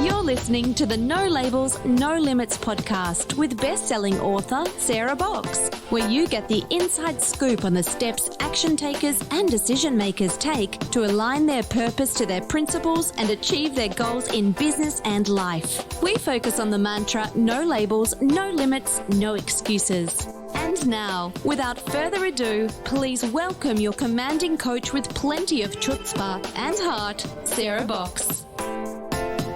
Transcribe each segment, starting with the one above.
You're listening to the No Labels, No Limits podcast with best-selling author Sarah Box, where you get the inside scoop on the steps action takers and decision makers take to align their purpose to their principles and achieve their goals in business and life. We focus on the mantra, no labels, no limits, no excuses. And now, without further ado, please welcome your commanding coach with plenty of chutzpah and heart, Sarah Box.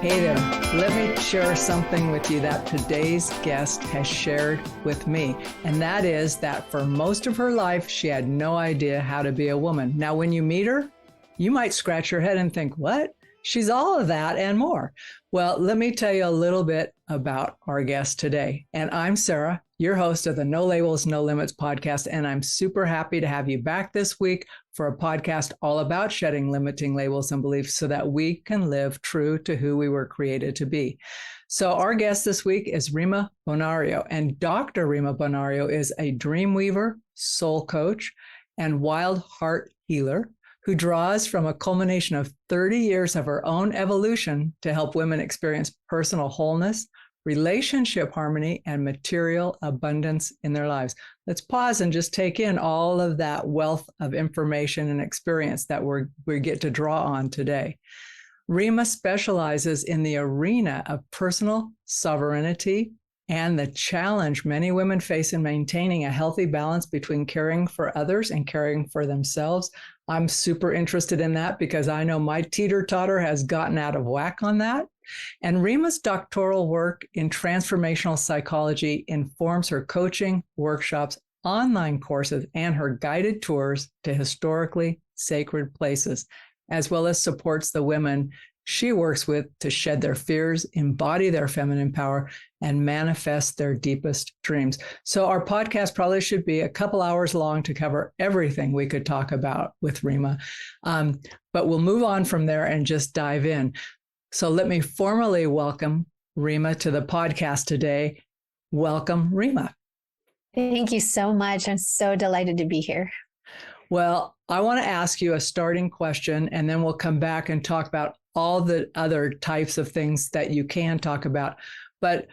Hey there, let me share something with you that today's guest has shared with me. And that is that for most of her life, she had no idea how to be a woman. Now, when you meet her, you might scratch your head and think, what? She's all of that and more. Well, let me tell you a little bit about our guest today. And I'm Sarah, your host of the No Labels, No Limits podcast. And I'm super happy to have you back this week for a podcast all about shedding limiting labels and beliefs so that we can live true to who we were created to be. So our guest this week is Rima Bonario. And Dr. Rima Bonario is a dream weaver, soul coach, and wild heart healer who draws from a culmination of 30 years of her own evolution to help women experience personal wholeness, relationship harmony, and material abundance in their lives. Let's pause and just take in all of that wealth of information and experience that we get to draw on today. Rima specializes in the arena of personal sovereignty and the challenge many women face in maintaining a healthy balance between caring for others and caring for themselves. I'm super interested in that because I know my teeter-totter has gotten out of whack on that. And Rima's doctoral work in transformational psychology informs her coaching, workshops, online courses, and her guided tours to historically sacred places, as well as supports the women she works with to shed their fears, embody their feminine power, and manifest their deepest dreams. So our podcast probably should be a couple hours long to cover everything we could talk about with Rima. But we'll move on from there and just dive in. So let me formally welcome Rima to the podcast today. Welcome, Rima. Thank you so much. I'm so delighted to be here. Well, I want to ask you a starting question, and then we'll come back and talk about all the other types of things that you can talk about. But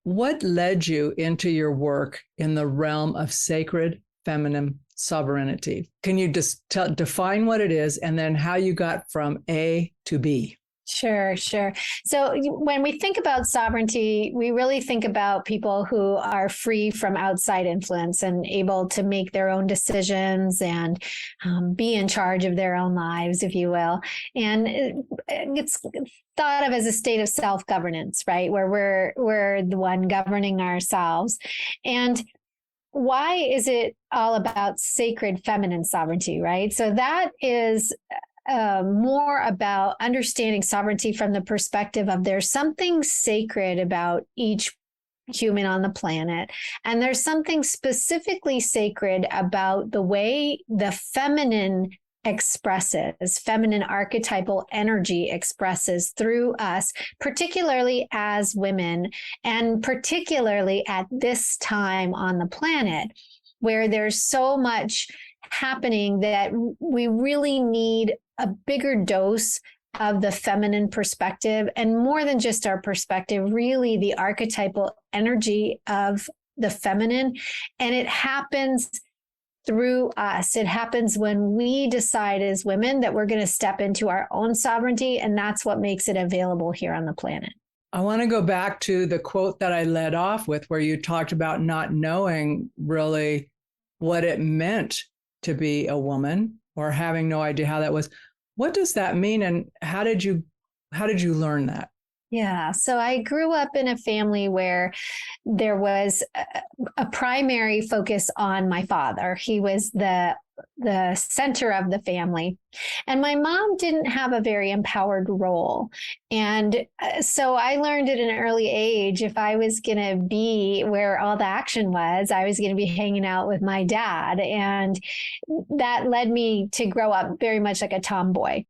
what led you into your work in the realm of sacred feminine sovereignty? Can you just define what it is and then how you got from A to B? Sure. So when we think about sovereignty, we really think about people who are free from outside influence and able to make their own decisions and be in charge of their own lives, if you will. And it's thought of as a state of self-governance, right? Where we're the one governing ourselves. And why is it all about sacred feminine sovereignty, right? So that is more about understanding sovereignty from the perspective of there's something sacred about each human on the planet. And there's something specifically sacred about the way the feminine expresses, feminine archetypal energy expresses through us, particularly as women, and particularly at this time on the planet, where there's so much happening that we really need a bigger dose of the feminine perspective, and more than just our perspective, really the archetypal energy of the feminine. And it happens through us. It happens when we decide as women that we're going to step into our own sovereignty, and that's what makes it available here on the planet. I want to go back to the quote that I led off with, where you talked about not knowing really what it meant to be a woman, or having no idea how that was. What does that mean, and how did you learn that? Yeah, so I grew up in a family where there was a primary focus on my father. He was the center of the family. And my mom didn't have a very empowered role. And so I learned at an early age, if I was going to be where all the action was, I was going to be hanging out with my dad. And that led me to grow up very much like a tomboy.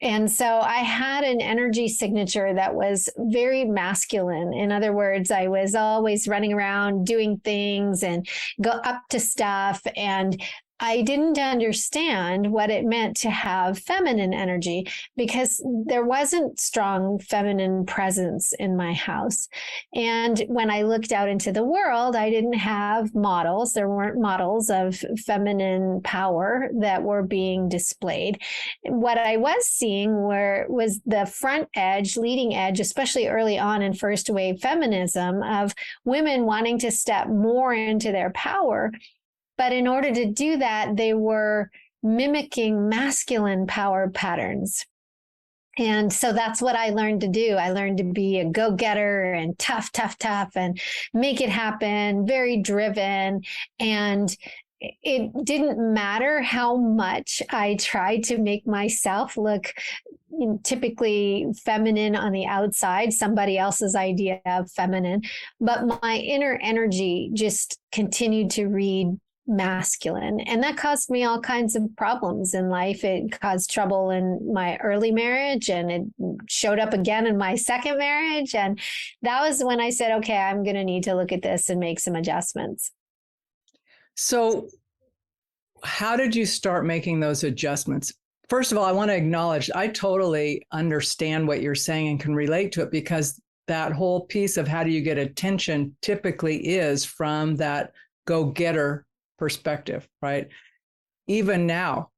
And so I had an energy signature that was very masculine. In other words, I was always running around doing things and go up to stuff. And I didn't understand what it meant to have feminine energy because there wasn't strong feminine presence in my house. And when I looked out into the world, I didn't have models. There weren't models of feminine power that were being displayed. What I was seeing was the front edge, leading edge, especially early on in first wave feminism, of women wanting to step more into their power. But in order to do that, they were mimicking masculine power patterns. And so that's what I learned to do. I learned to be a go-getter and tough, and make it happen, very driven. And it didn't matter how much I tried to make myself look typically feminine on the outside, somebody else's idea of feminine, but my inner energy just continued to read masculine. And that caused me all kinds of problems in life. It caused trouble in my early marriage, and it showed up again in my second marriage. And that was when I said, okay, I'm going to need to look at this and make some adjustments. So how did you start making those adjustments? First of all, I want to acknowledge, I totally understand what you're saying and can relate to it, because that whole piece of how do you get attention typically is from that go-getter perspective, right? Even now,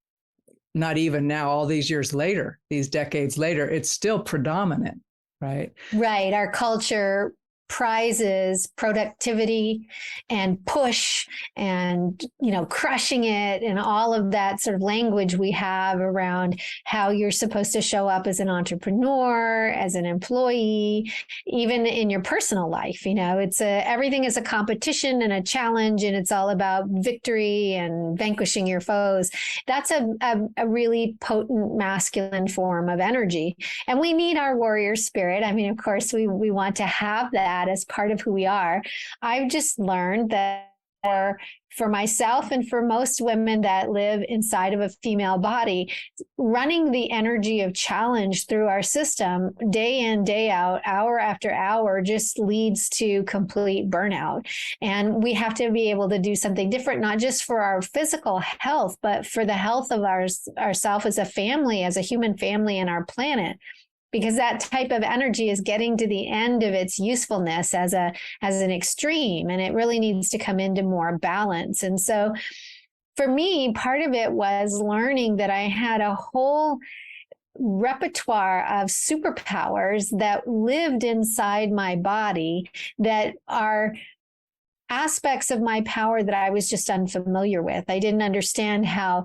not even now, all these years later, these decades later, it's still predominant, right? Right. Our culture prizes productivity and push and, crushing it, and all of that sort of language we have around how you're supposed to show up as an entrepreneur, as an employee, even in your personal life. Everything is a competition and a challenge, and it's all about victory and vanquishing your foes. That's a really potent masculine form of energy. And we need our warrior spirit. I mean, of course, we want to have that as part of who we are. I've just learned that for myself and for most women that live inside of a female body, running the energy of challenge through our system day in, day out, hour after hour, just leads to complete burnout. And we have to be able to do something different, not just for our physical health, but for the health of ourselves as a family, as a human family, and our planet. Because that type of energy is getting to the end of its usefulness as an extreme, and it really needs to come into more balance. And so for me, part of it was learning that I had a whole repertoire of superpowers that lived inside my body that are aspects of my power that I was just unfamiliar with. I didn't understand how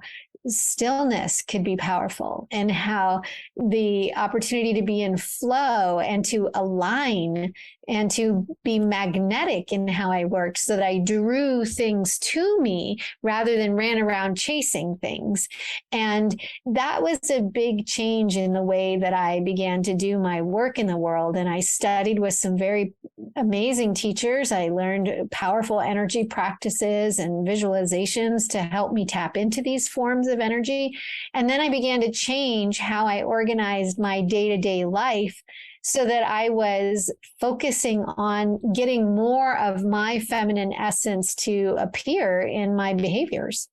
stillness could be powerful, and how the opportunity to be in flow and to align and to be magnetic in how I worked, so that I drew things to me rather than ran around chasing things. And that was a big change in the way that I began to do my work in the world. And I studied with some very amazing teachers. I learned powerful energy practices and visualizations to help me tap into these forms of energy. And then I began to change how I organized my day-to-day life, so that I was focusing on getting more of my feminine essence to appear in my behaviors.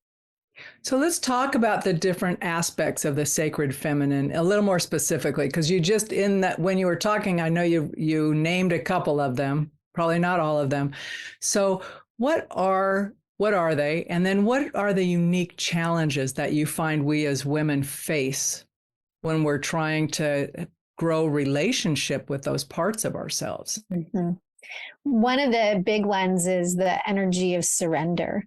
So let's talk about the different aspects of the sacred feminine a little more specifically, because you just, in that, when you were talking, I know you named a couple of them, probably not all of them. So what are they? And then what are the unique challenges that you find we as women face when we're trying to grow relationship with those parts of ourselves? Mm-hmm. One of the big ones is the energy of surrender.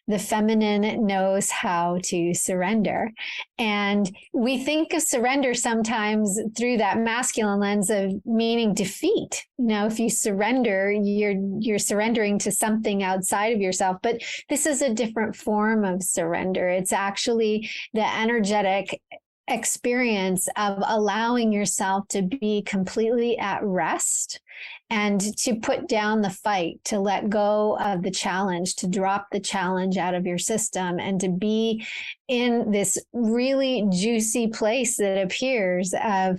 The feminine knows how to surrender. And we think of surrender sometimes through that masculine lens of meaning defeat. If you surrender, you're surrendering to something outside of yourself. But this is a different form of surrender. It's actually the energetic experience of allowing yourself to be completely at rest and to put down the fight, to let go of the challenge, to drop the challenge out of your system, and to be in this really juicy place that appears of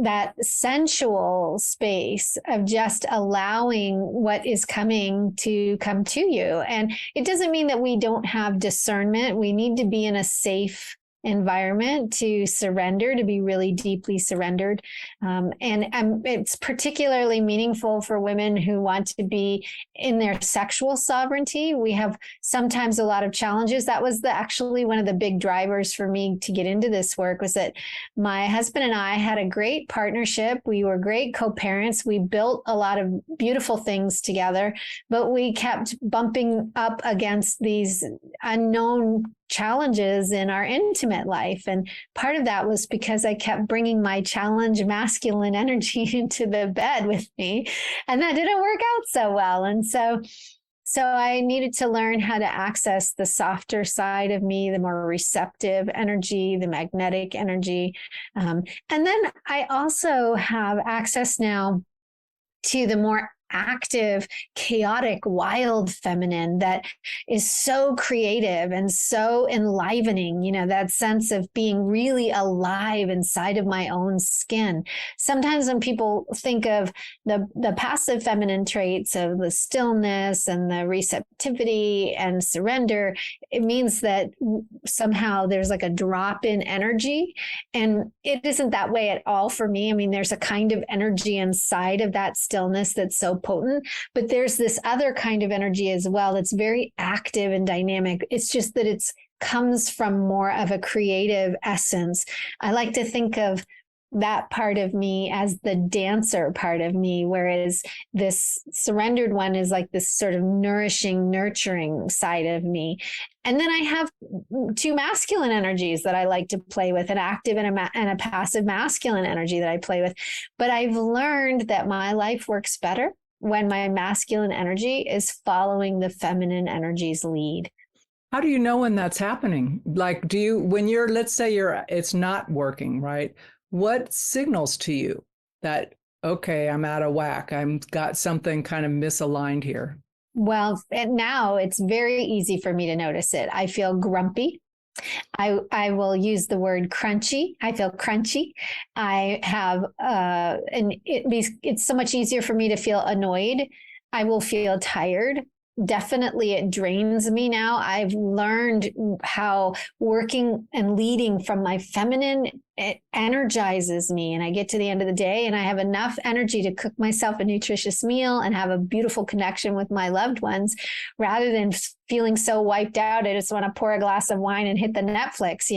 that sensual space of just allowing what is coming to come to you. And it doesn't mean that we don't have discernment. We need to be in a safe environment to surrender, to be really deeply surrendered. It's particularly meaningful for women who want to be in their sexual sovereignty. We have sometimes a lot of challenges. That was actually one of the big drivers for me to get into this work, was that my husband and I had a great partnership. We were great co-parents. We built a lot of beautiful things together, but we kept bumping up against these unknown challenges in our intimate life. And part of that was because I kept bringing my challenge masculine energy into the bed with me, and that didn't work out so well. And so I needed to learn how to access the softer side of me, the more receptive energy, the magnetic energy. And then I also have access now to the more active, chaotic, wild feminine that is so creative and so enlivening, that sense of being really alive inside of my own skin. Sometimes when people think of the passive feminine traits of the stillness and the receptivity and surrender, it means that somehow there's like a drop in energy. And it isn't that way at all for me. I mean, there's a kind of energy inside of that stillness that's so potent, but there's this other kind of energy as well that's very active and dynamic. It's just that it comes from more of a creative essence. I like to think of that part of me as the dancer part of me, whereas this surrendered one is like this sort of nourishing, nurturing side of me. And then I have two masculine energies that I like to play with, an active and a passive masculine energy that I play with. But I've learned that my life works better when my masculine energy is following the feminine energy's lead. How do you know when that's happening? Like, when let's say it's not working, right? What signals to you that, okay, I'm out of whack, I've got something kind of misaligned here? Well, and now it's very easy for me to notice it. I feel grumpy. I will use the word crunchy. I feel crunchy. I have, and it's so much easier for me to feel annoyed. I will feel tired. Definitely, it drains me now. I've learned how working and leading from my feminine, it energizes me. And I get to the end of the day and I have enough energy to cook myself a nutritious meal and have a beautiful connection with my loved ones, rather than feeling so wiped out. I just want to pour a glass of wine and hit the Netflix,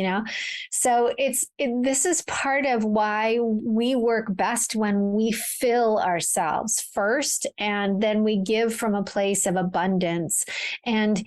So this is part of why we work best when we fill ourselves first, and then we give from a place of abundance. And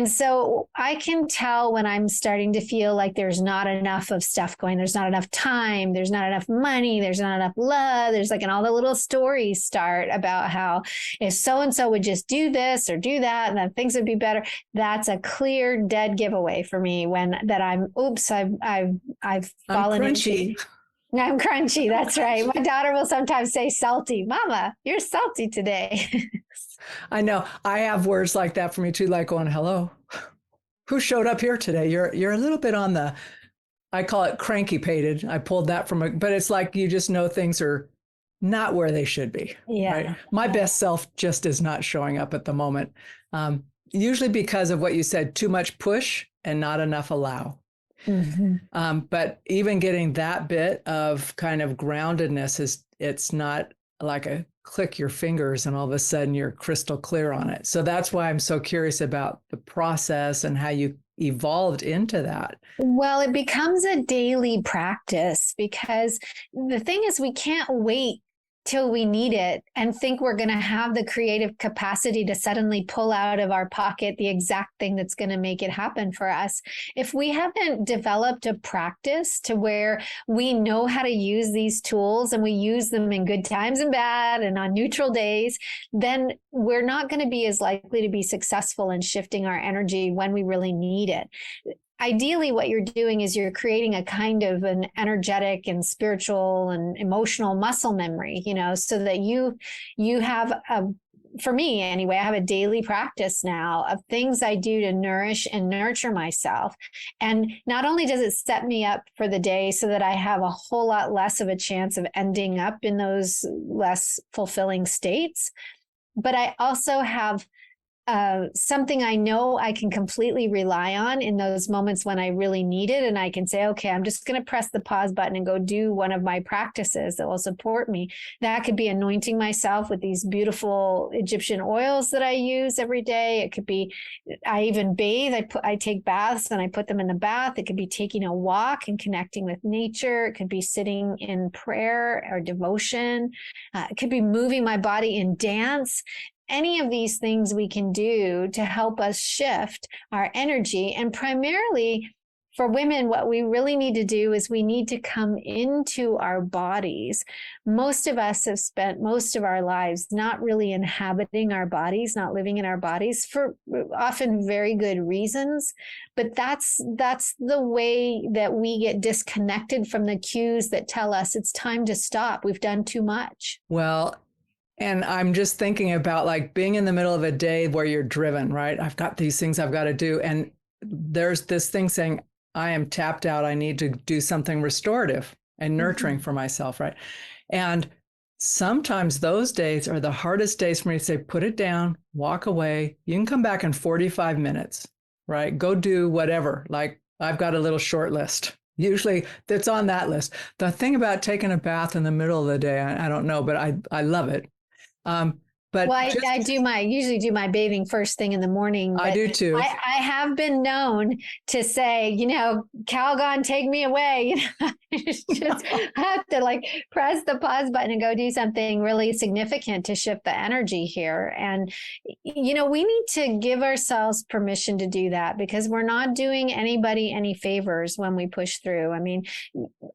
so I can tell when I'm starting to feel like there's not enough of stuff going, there's not enough time, there's not enough money, there's not enough love. There's and all the little stories start about how if so-and-so would just do this or do that, and then things would be better. That's a clear dead giveaway for me I've fallen into. I'm crunchy. That's right. My daughter will sometimes say salty. Mama, you're salty today. I know. I have words like that for me too, like going, hello, who showed up here today? You're a little bit on I call it cranky pated. I pulled that but it's like, you just know things are not where they should be. Yeah. Right? My best self just is not showing up at the moment. Usually because of what you said, too much push and not enough allow. Mm-hmm. But even getting that bit of kind of groundedness it's not like a click your fingers and all of a sudden you're crystal clear on it. So that's why I'm so curious about the process and how you evolved into that. Well, it becomes a daily practice, because the thing is, we can't wait till we need it and think we're going to have the creative capacity to suddenly pull out of our pocket the exact thing that's going to make it happen for us. If we haven't developed a practice to where we know how to use these tools and we use them in good times and bad and on neutral days, then we're not going to be as likely to be successful in shifting our energy when we really need it. Ideally, what you're doing is you're creating a kind of an energetic and spiritual and emotional muscle memory, so that you have a for me anyway, I have a daily practice now of things I do to nourish and nurture myself. And not only does it set me up for the day so that I have a whole lot less of a chance of ending up in those less fulfilling states, but I also have something I know I can completely rely on in those moments when I really need it. And I can say, okay, I'm just going to press the pause button and go do one of my practices that will support me. That could be anointing myself with these beautiful Egyptian oils that I use every day. It could be, I even bathe. I take baths and I put them in the bath. It could be taking a walk and connecting with nature. It could be sitting in prayer or devotion. It could be moving my body in dance. Any of these things we can do to help us shift our energy. And primarily for women, what we really need to do is we need to come into our bodies. Most of us have spent most of our lives not really inhabiting our bodies, not living in our bodies for often very good reasons. But that's the way that we get disconnected from the cues that tell us it's time to stop. We've done too much. Well, and I'm just thinking about like being in the middle of a day where you're driven, right? I've got these things I've got to do. And there's this thing saying, I am tapped out. I need to do something restorative and nurturing for myself, right? And sometimes those days are the hardest days for me to say, put it down, walk away. You can come back in 45 minutes, right? Go do whatever. Like I've got a little short list. Usually that's on that list. The thing about taking a bath in the middle of the day, I don't know, but I love it. But well, I usually do my bathing first thing in the morning. I do too. I have been known to say, Calgon, take me away. Just have to like press the pause button and go do something really significant to shift the energy here. And, we need to give ourselves permission to do that because we're not doing anybody any favors when we push through. I mean,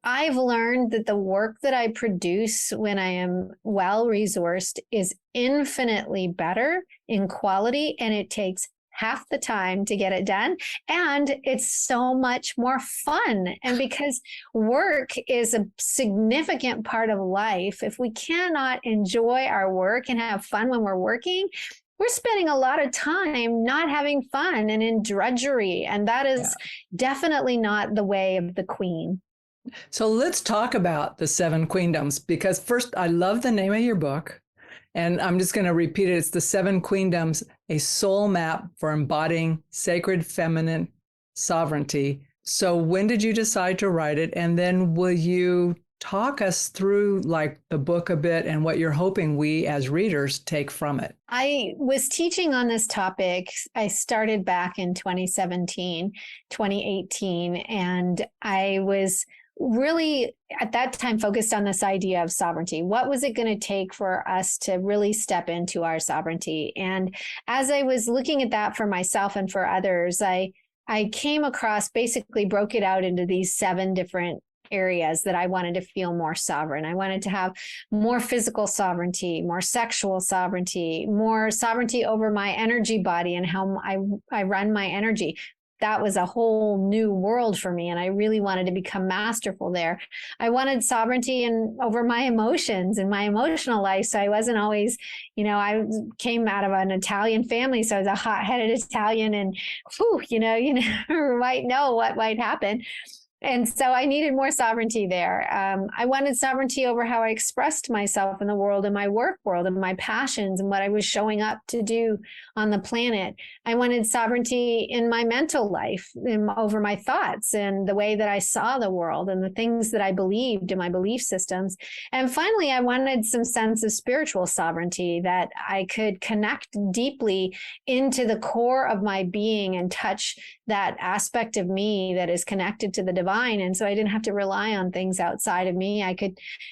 I've learned that the work that I produce when I am well-resourced is infinitely better in quality, and it takes half the time to get it done. And it's so much more fun. And because work is a significant part of life, if we cannot enjoy our work and have fun when we're working, we're spending a lot of time not having fun and in drudgery. And that is definitely not the way of the queen. So let's talk about the 7 queendoms, because first, I love the name of your book. And I'm just going to repeat it. It's The 7 Queendoms, a soul map for embodying sacred feminine sovereignty. So when did you decide to write it? And then will you talk us through like the book a bit and what you're hoping we as readers take from it? I was teaching on this topic. I started back in 2017, 2018, and I was really at that time focused on this idea of sovereignty. What was it going to take for us to really step into our sovereignty? And as I was looking at that for myself and for others, I came across, basically broke it out into these 7 different areas that I wanted to feel more sovereign. I wanted to have more physical sovereignty, more sexual sovereignty, more sovereignty over my energy body and how I run my energy. That was a whole new world for me. And I really wanted to become masterful there. I wanted sovereignty over my emotions and my emotional life. So I wasn't always, I came out of an Italian family. So I was a hot-headed Italian and you never might know what might happen. And so I needed more sovereignty there. I wanted sovereignty over how I expressed myself in the world, in my work world, and my passions and what I was showing up to do on the planet. I wanted sovereignty in my mental life, over my thoughts and the way that I saw the world and the things that I believed in my belief systems. And finally, I wanted some sense of spiritual sovereignty, that I could connect deeply into the core of my being and touch that aspect of me that is connected to the divine. And so I didn't have to rely on things outside of me.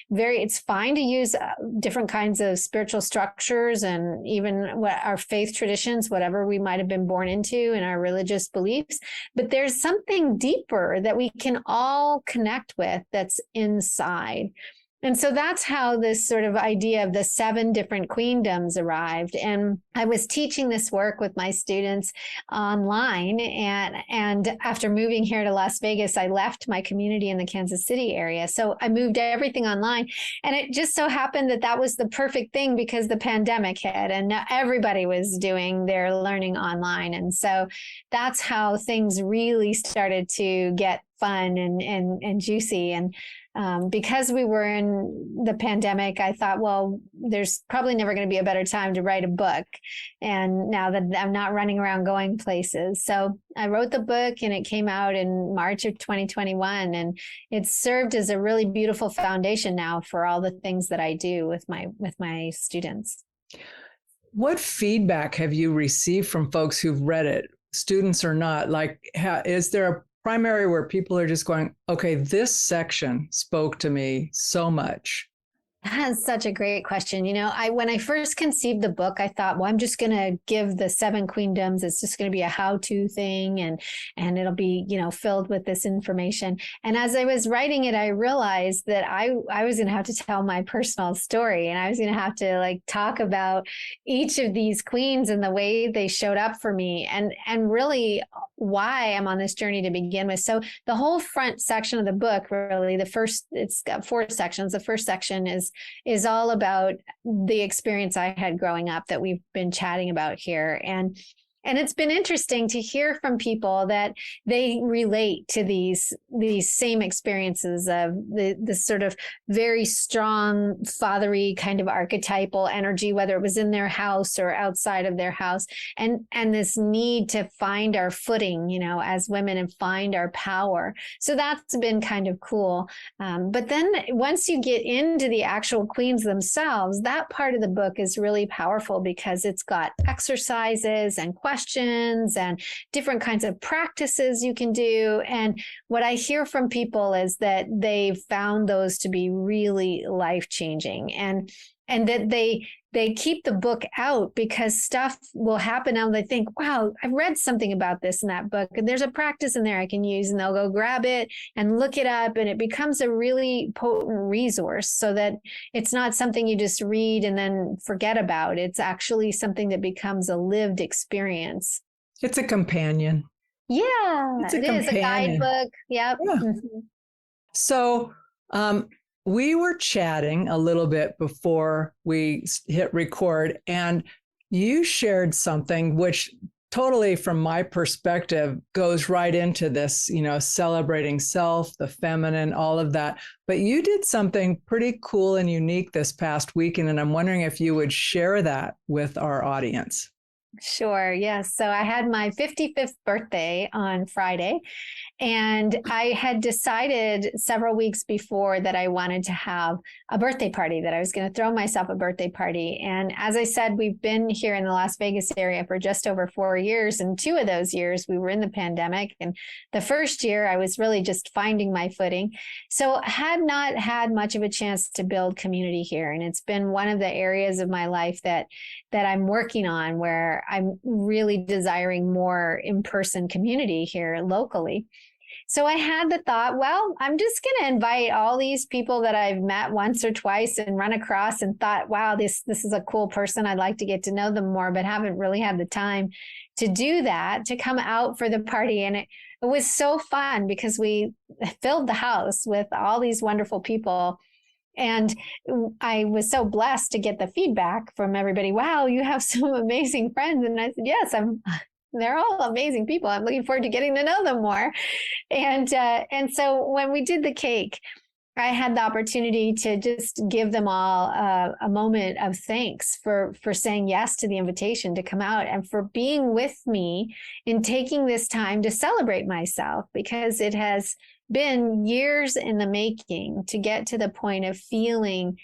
It's fine to use different kinds of spiritual structures and even what our faith traditions, whatever we might have been born into and our religious beliefs. But there's something deeper that we can all connect with that's inside. And so that's how this sort of idea of the 7 different queendoms arrived. And I was teaching this work with my students online. And after moving here to Las Vegas, I left my community in the Kansas City area. So I moved everything online. And it just so happened that that was the perfect thing because the pandemic hit and everybody was doing their learning online. And so that's how things really started to get fun and juicy. And because we were in the pandemic, I thought, well, there's probably never going to be a better time to write a book. And now that I'm not running around going places. So I wrote the book and it came out in March of 2021. And it's served as a really beautiful foundation now for all the things that I do with my students. What feedback have you received from folks who've read it, students or not? Like, is there a primary where people are just going, okay, this section spoke to me so much? That's such a great question. When I first conceived the book, I thought, well, I'm just going to give the 7 queendoms. It's just going to be a how-to thing and it'll be, filled with this information. And as I was writing it, I realized that I was going to have to tell my personal story, and I was going to have to talk about each of these queens and the way they showed up for me and really why I'm on this journey to begin with. So the whole front section of the book, really, it's got 4 sections. The first section is all about the experience I had growing up that we've been chatting about here. And it's been interesting to hear from people that they relate to these same experiences of the sort of very strong fatherly kind of archetypal energy, whether it was in their house or outside of their house, and this need to find our footing, as women and find our power. So that's been kind of cool. But then once you get into the actual queens themselves, that part of the book is really powerful because it's got exercises and questions and different kinds of practices you can do. And what I hear from people is that they've found those to be really life-changing, and that they keep the book out because stuff will happen and they think, wow, I read something about this in that book and there's a practice in there I can use, and they'll go grab it and look it up, and it becomes a really potent resource so that it's not something you just read and then forget about. It's actually something that becomes a lived experience. It's a companion. Yeah, it's a guidebook. Yep. Yeah. Mm-hmm. So we were chatting a little bit before we hit record, and you shared something which totally, from my perspective, goes right into this, celebrating self, the feminine, all of that. But you did something pretty cool and unique this past weekend, and I'm wondering if you would share that with our audience. Sure. Yes. So I had my 55th birthday on Friday, and I had decided several weeks before that I wanted to have a birthday party, that I was going to throw myself a birthday party. And as I said, we've been here in the Las Vegas area for just over 4 years. And 2 of those years we were in the pandemic. And the first year I was really just finding my footing. So I had not had much of a chance to build community here. And it's been one of the areas of my life that I'm working on, where I'm really desiring more in-person community here locally. So I had the thought, well, I'm just going to invite all these people that I've met once or twice and run across, and thought, wow, this is a cool person. I'd like to get to know them more, but haven't really had the time to do that, to come out for the party. And it was so fun because we filled the house with all these wonderful people. And I was so blessed to get the feedback from everybody. Wow, you have some amazing friends. And I said, yes, they're all amazing people. I'm looking forward to getting to know them more. And so when we did the cake, I had the opportunity to just give them all a moment of thanks for saying yes to the invitation to come out, and for being with me in taking this time to celebrate myself, because it has been years in the making to get to the point of feeling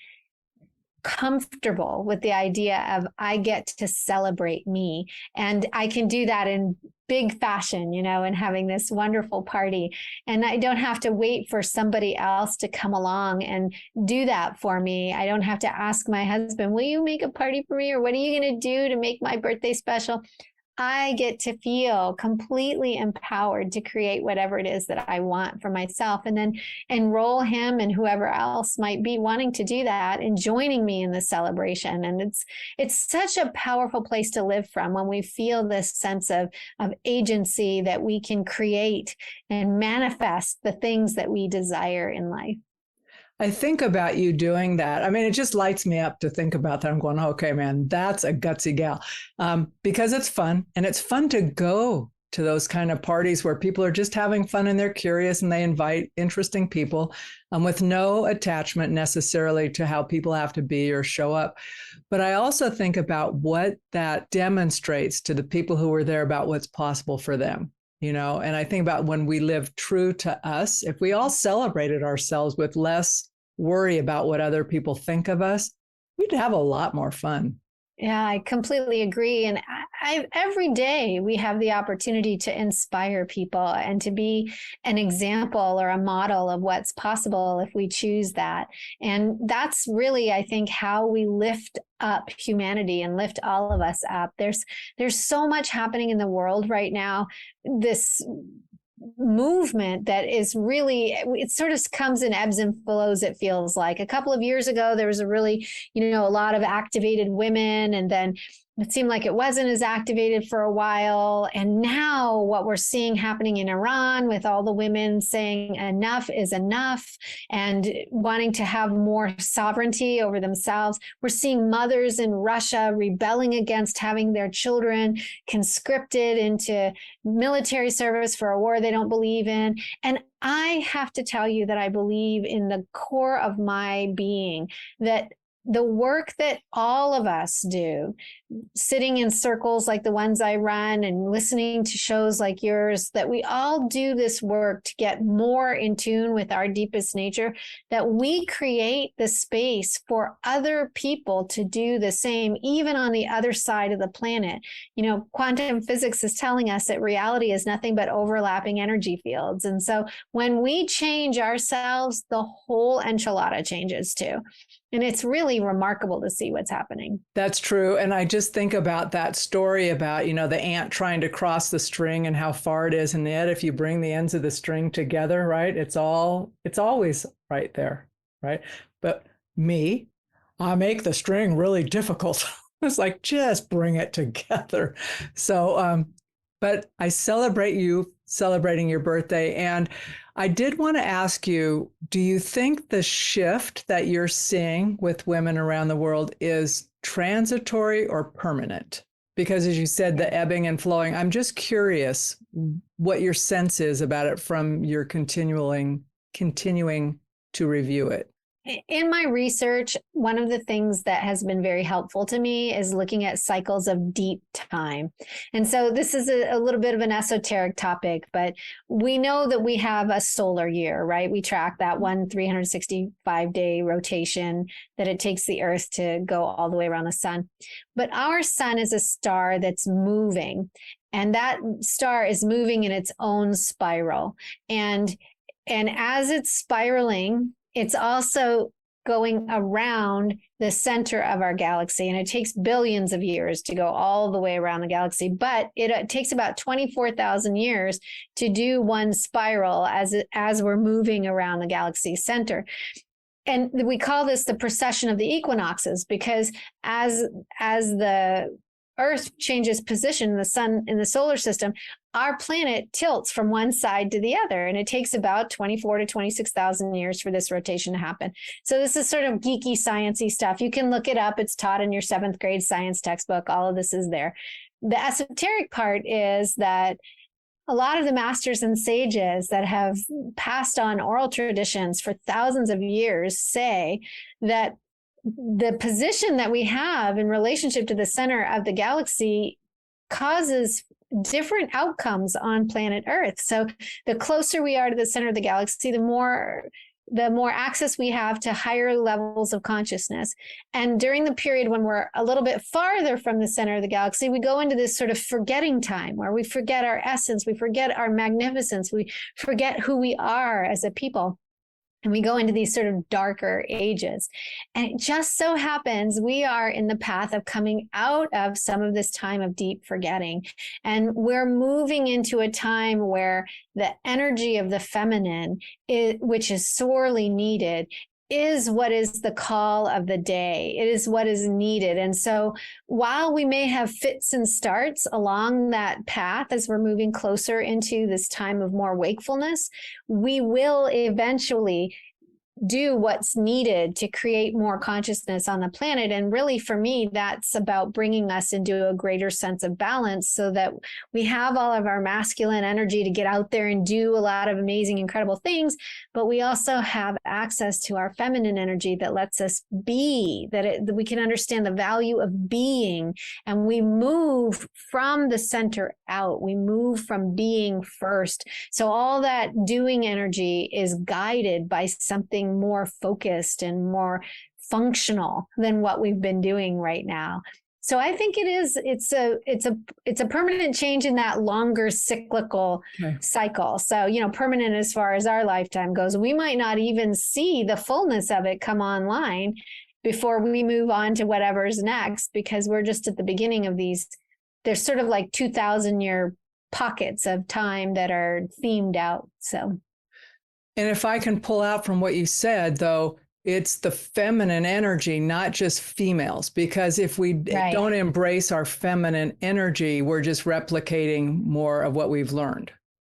comfortable with the idea of I get to celebrate me, and I can do that in big fashion, and having this wonderful party. And I don't have to wait for somebody else to come along and do that for me. I don't have to ask my husband, will you make a party for me? Or what are you going to do to make my birthday special? I get to feel completely empowered to create whatever it is that I want for myself, and then enroll him and whoever else might be wanting to do that and joining me in the celebration. And it's such a powerful place to live from when we feel this sense of agency that we can create and manifest the things that we desire in life. I think about you doing that. I mean, it just lights me up to think about that. I'm going, okay, man, that's a gutsy gal. Because it's fun, and it's fun to go to those kind of parties where people are just having fun and they're curious and they invite interesting people with no attachment necessarily to how people have to be or show up. But I also think about what that demonstrates to the people who were there about what's possible for them. And I think about when we live true to us, if we all celebrated ourselves with less worry about what other people think of us, we'd have a lot more fun. Yeah, I completely agree. And every day we have the opportunity to inspire people and to be an example or a model of what's possible if we choose that. And that's really, I think, how we lift up humanity and lift all of us up. There's so much happening in the world right now. This movement that is really, it sort of comes in ebbs and flows. It feels like a couple of years ago, there was a really, a lot of activated women, and then it seemed like it wasn't as activated for a while. And now what we're seeing happening in Iran with all the women saying enough is enough and wanting to have more sovereignty over themselves. We're seeing mothers in Russia rebelling against having their children conscripted into military service for a war they don't believe in. And I have to tell you that I believe in the core of my being that the work that all of us do, sitting in circles like the ones I run and listening to shows like yours, that we all do this work to get more in tune with our deepest nature, that we create the space for other people to do the same, even on the other side of the planet. Quantum physics is telling us that reality is nothing but overlapping energy fields. And so when we change ourselves, the whole enchilada changes too. And it's really remarkable to see what's happening. That's true. And I just think about that story about, the ant trying to cross the string and how far it is. And yet, if you bring the ends of the string together, right, it's always right there, right? But I make the string really difficult. It's like, just bring it together. So, but I celebrate you celebrating your birthday. And I did want to ask you, do you think the shift that you're seeing with women around the world is transitory or permanent? Because as you said, the ebbing and flowing, I'm just curious what your sense is about it from your continuing to review it. In my research, one of the things that has been very helpful to me is looking at cycles of deep time. And so this is a little bit of an esoteric topic, but we know that we have a solar year, right? We track that 365-day rotation that it takes the Earth to go all the way around the sun. But our sun is a star that's moving, and that star is moving in its own spiral. And as it's spiraling, it's also going around the center of our galaxy, and it takes billions of years to go all the way around the galaxy, but it takes about 24,000 years to do one spiral as we're moving around the galaxy center. And we call this the precession of the equinoxes, because as the Earth changes position in the sun in the solar system, our planet tilts from one side to the other, and it takes about 24 to 26,000 years for this rotation to happen. So this is sort of geeky, sciencey stuff. You can look it up. It's taught in your 7th grade science textbook. All of this is there. The esoteric part is that a lot of the masters and sages that have passed on oral traditions for thousands of years say that the position that we have in relationship to the center of the galaxy causes different outcomes on planet Earth. So the closer we are to the center of the galaxy, the more access we have to higher levels of consciousness. And during the period when we're a little bit farther from the center of the galaxy, we go into this sort of forgetting time where we forget our essence, we forget our magnificence, we forget who we are as a people. And we go into these sort of darker ages. And it just so happens we are in the path of coming out of some of this time of deep forgetting. And we're moving into a time where the energy of the feminine, which is sorely needed, is what is the call of the day. It is what is needed. And so while we may have fits and starts along that path as we're moving closer into this time of more wakefulness, we will eventually do what's needed to create more consciousness on the planet. And really, for me, that's about bringing us into a greater sense of balance so that we have all of our masculine energy to get out there and do a lot of amazing, incredible things. But we also have access to our feminine energy that lets us be, that we can understand the value of being. And we move from the center out. We move from being first. So all that doing energy is guided by something more focused and more functional than what we've been doing right now. So I think it's a permanent change in that longer cyclical cycle. So, permanent as far as our lifetime goes, we might not even see the fullness of it come online before we move on to whatever's next, because we're just at the beginning of these. There's sort of like 2,000-year pockets of time that are themed out. So. And if I can pull out from what you said, though, it's the feminine energy, not just females, because if we don't embrace our feminine energy, we're just replicating more of what we've learned.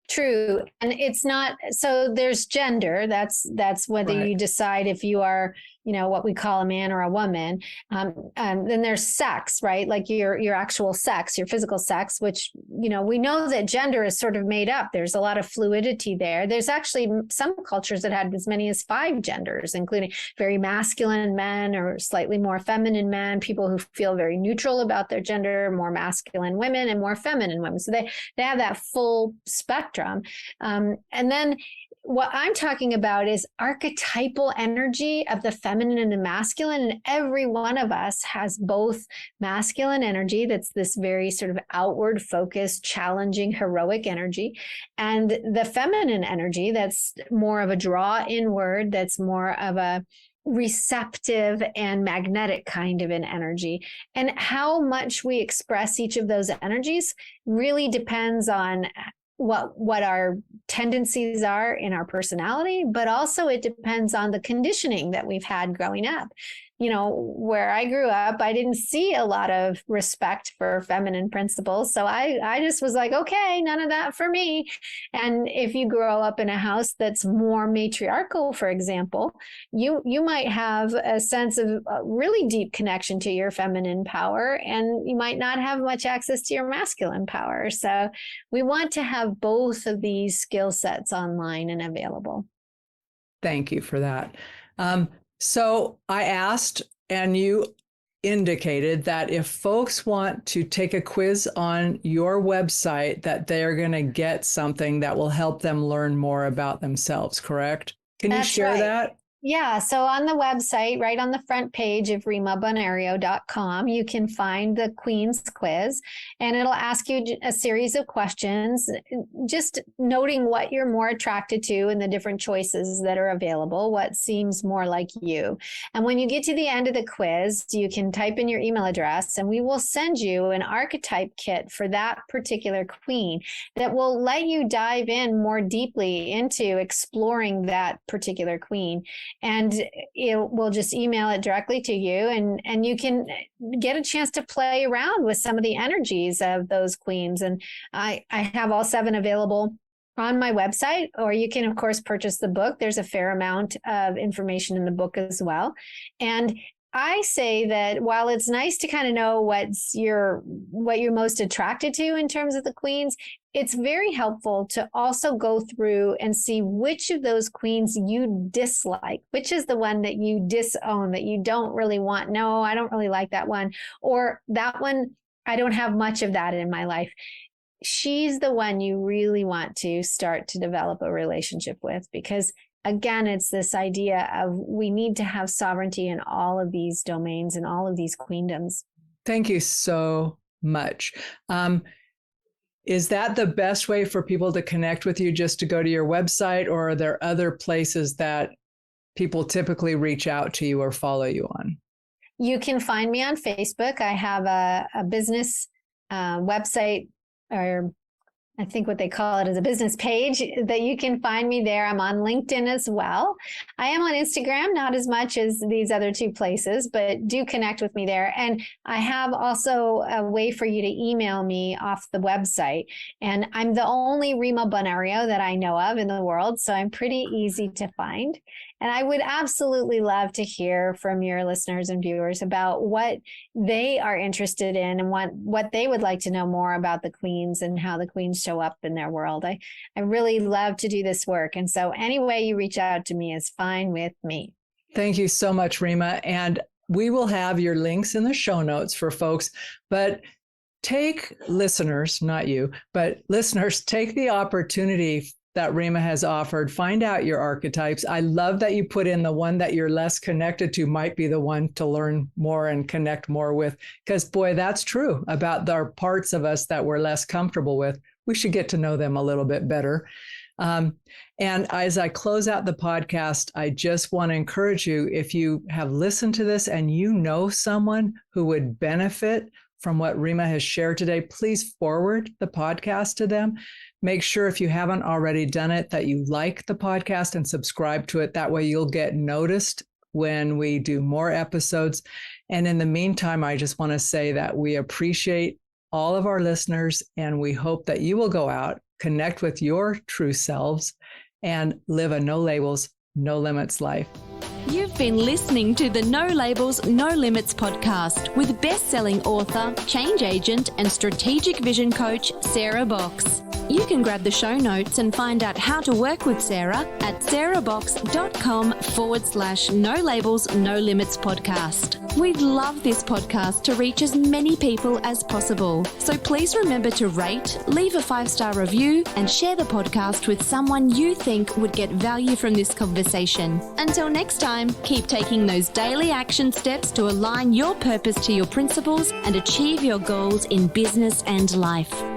True. And it's not, so there's gender. That's whether you decide if you are, what we call a man or a woman. Then there's sex, right? Like your actual sex, your physical sex, which, we know that gender is sort of made up. There's a lot of fluidity there. There's actually some cultures that had as many as 5 genders, including very masculine men or slightly more feminine men, people who feel very neutral about their gender, more masculine women and more feminine women. So they have that full spectrum. And then what I'm talking about is archetypal energy of the feminine and the masculine. And every one of us has both masculine energy, that's this very sort of outward focused, challenging, heroic energy, and the feminine energy that's more of a draw inward, that's more of a receptive and magnetic kind of an energy. And how much we express each of those energies really depends on what our tendencies are in our personality, but also it depends on the conditioning that we've had growing up. Where I grew up, I didn't see a lot of respect for feminine principles. So I just was like, okay, none of that for me. And if you grow up in a house that's more matriarchal, for example, you might have a sense of a really deep connection to your feminine power, and you might not have much access to your masculine power. So we want to have both of these skill sets online and available. Thank you for that. So I asked, and you indicated that if folks want to take a quiz on your website, that they're going to get something that will help them learn more about themselves, correct? Can you share that? Yeah. So on the website, right on the front page of rimabonario.com, you can find the Queen's Quiz, and it'll ask you a series of questions, just noting what you're more attracted to and the different choices that are available, what seems more like you. And when you get to the end of the quiz, you can type in your email address, and we will send you an archetype kit for that particular queen that will let you dive in more deeply into exploring that particular queen. And we'll just email it directly to you, and you can get a chance to play around with some of the energies of those queens. And I have all 7 available on my website, or you can, of course, purchase the book. There's a fair amount of information in the book as well. And I say that while it's nice to kind of know what you're most attracted to in terms of the queens, it's very helpful to also go through and see which of those queens you dislike, which is the one that you disown, that you don't really want. No, I don't really like that one. Or that one, I don't have much of that in my life. She's the one you really want to start to develop a relationship with, because again, it's this idea of we need to have sovereignty in all of these domains and all of these queendoms. Thank you so much. Is that the best way for people to connect with you, just to go to your website, or are there other places that people typically reach out to you or follow you on? You can find me on Facebook. I have a business website, or I think what they call it is a business page that you can find me there. I'm on LinkedIn as well. I am on Instagram, not as much as these other two places, but do connect with me there. And I have also a way for you to email me off the website. And I'm the only Rima Bonario that I know of in the world, so I'm pretty easy to find. And I would absolutely love to hear from your listeners and viewers about what they are interested in and what they would like to know more about the queens and how the queens show up in their world. I really love to do this work. And so any way you reach out to me is fine with me. Thank you so much, Rima. And we will have your links in the show notes for folks, but take listeners, not you, but listeners, take the opportunity that Rima has offered. Find out your archetypes. I love that you put in the one that you're less connected to might be the one to learn more and connect more with, because boy, that's true about the parts of us that we're less comfortable with. We should get to know them a little bit better. And as I close out the podcast, I just want to encourage you, if you have listened to this and you know someone who would benefit from what Rima has shared today, please forward the podcast to them. Make sure, if you haven't already done it, that you like the podcast and subscribe to it. That way you'll get noticed when we do more episodes. And in the meantime, I just want to say that we appreciate all of our listeners, and we hope that you will go out, connect with your true selves, and live a no labels, no limits life. You've been listening to the No Labels, No Limits podcast with best-selling author, change agent, and strategic vision coach, Sarah Box. You can grab the show notes and find out how to work with Sarah at sarahbox.com/No Labels, No Limits podcast. We'd love this podcast to reach as many people as possible. So please remember to rate, leave a 5-star review, and share the podcast with someone you think would get value from this conversation. Until next time, keep taking those daily action steps to align your purpose to your principles and achieve your goals in business and life.